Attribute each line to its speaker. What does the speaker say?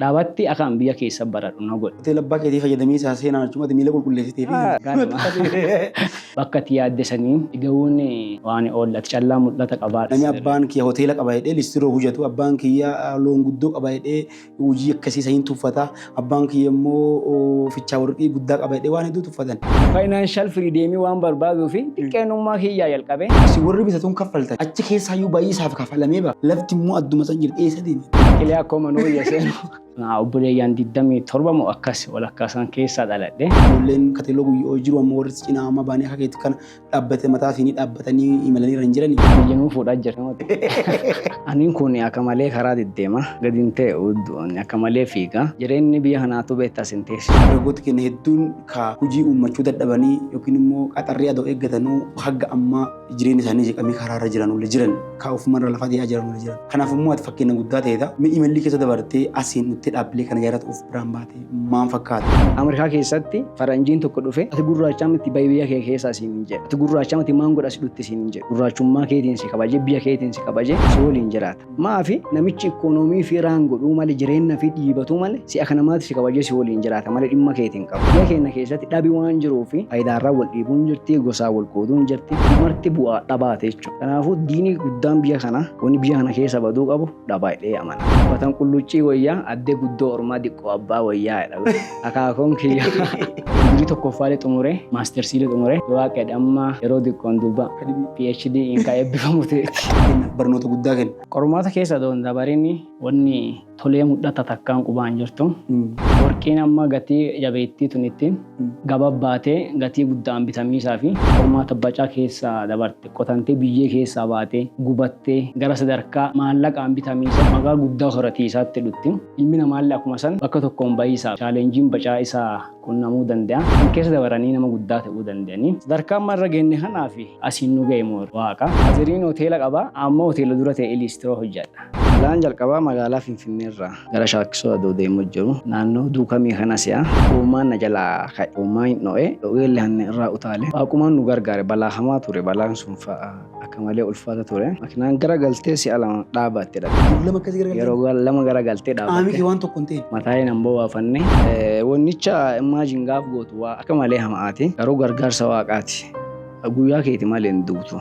Speaker 1: Dhaabatti akan biyya keessa baradhu na godhe.
Speaker 2: Hoteela abbaa keetii fayyadamee isaa seenaa achumatti miila qulqulleessitee fi
Speaker 1: Bakka itti yaaddessanii dhiga'uun waan oollatti callaa mul'ata qabaadha.
Speaker 2: namni abbaan kiyya hoteela qaba jedhee listiroo hojjetu abbaan kiyya loon guddoo qaba jedhee hojii akkasii isa hin tuffata abbaan kiyya immoo fichaa warqii guddaa qaba jedhee waan hedduu tuffatan.
Speaker 1: Financial freedom waan barbaaduu fi xiqqeenummaa kiyyaa jalqabe.
Speaker 2: Si warri bitatuun kaffaltan achi keessaayyuu baay'ee isaaf kaffalamee ba'a lafti immoo adduma san jirti eessa deeme.
Speaker 1: Kilee akkuma nuu yeseenu. Obboleeyyan 27 moo akkas walakkaasaan keessaa dhaladhe.
Speaker 2: Ijoolleen kateeloo guyyoo jiru amma warri cinaa amma baanii akka keetti kan dhaabbate mataa fi dhaabbatanii imalanii irra hin jirani.
Speaker 1: Biyyanuu fuudhaa jira. Aniin kun akka malee karaa deddeema gadiin ta'e akka malee fiiga. Jireenyi biyya kanaatu beektas hin teessu.
Speaker 2: Dargaggooti keenya hedduun ka hojii uummachuu dadhabanii yookiin immoo qaxarrii adoo eeggatanuu hagga ammaa jireenya isaanii jeeqamee karaa irra jiran waliin jiran ka ofumarra lafaa ta'aa jiran waliin jiran. Kanaaf immoo ati fakkeenya guddaa ta'edha. Imalli keessa dabartee asiin nutti dhaabbilee kana jaaratu of biraan baate maal fakkaata?
Speaker 1: Ameerikaa keessatti faranjiin tokko dhufe ati gurraachaa miti biyya kee keessaa siin hin jedhu. Ati gurraachaa miti maan godha si dhutti siin hin jedhu. Gurraachummaa keetiin si kabaje biyya keetiin si kabaje si waliin jiraata. Maafi namichi ikoonoomii fi raan godhuu malee jireenya fi dhiibatu malee si akka namaatti si kabaje si waliin jiraata malee dhimma keetiin qabu. Biyya keenya keessatti dhabii waan jiruu fi faayidaarraa wal dhiibuun jirti gosaa wal qooduun jirti marti bu'aa dhabaate jechuudha. Kanaafuu diinii guddaan biyya kana wanni biyya kana keessa baduu qabu dhabaadhee amana. Watan qulluccii wayyaa addee guddoo ormaa diqqoo abbaa wayyaa jedha. Akaakoon kiyya. Digrii tokkoffaalee xumure maastersiilee xumure waaqedha amma yeroo diqqoon duuba PhD inka eebbifamu ta'etti.
Speaker 2: Barnoota guddaa kenna.
Speaker 1: Qormaata keessa doon dabarinni wanni tolee mul'ata takkaan qubaan jirtu. Warqiin amma gatii jabeettii tunitti gababbaatee gatii guddaan bitamiisaa fi qormaata bacaa keessa dabarte qotantee biyyee keessaa baatee gubattee gara sadarkaa maallaqaan bitamiisa maqaa guddaa horatiisaatti dhutti. Ilmi namaallee akkuma san bakka tokkoon bayisaa chaalenjiin bacaa isaa qunnamuu danda'a. Keessa dabaranii nama guddaa ta'uu danda'anii. Sadarkaa amma irra geenne kanaaf asiin nu ga'e moo waaqa. Aziriin hoteela qaba amma hoteela dura ta'e listiroo hojjedha. Laan jalqabaa magaalaa Finfinnee irraa gara Shaakkisoo adoo deemu jiru naannoo duukamii kana si'a uumaan na jalaa ka'e uumaan hin dho'e dho'eellee hanne irraa utaale waaqumaan nu gargaare balaa hamaa ture balaan sun fa'a akka malee ulfaata ture makinaan gara galtee si'a lama dhaabatte yeroo lama gara galtee dhaabatte
Speaker 2: Aamii waan tokko hin ta'e
Speaker 1: mataa hin hamboo waafanne wannicha imaajin gaaf gootu waa akka malee hamaati garuu gargaarsa waaqaati guyyaa keeti malee hin duutu.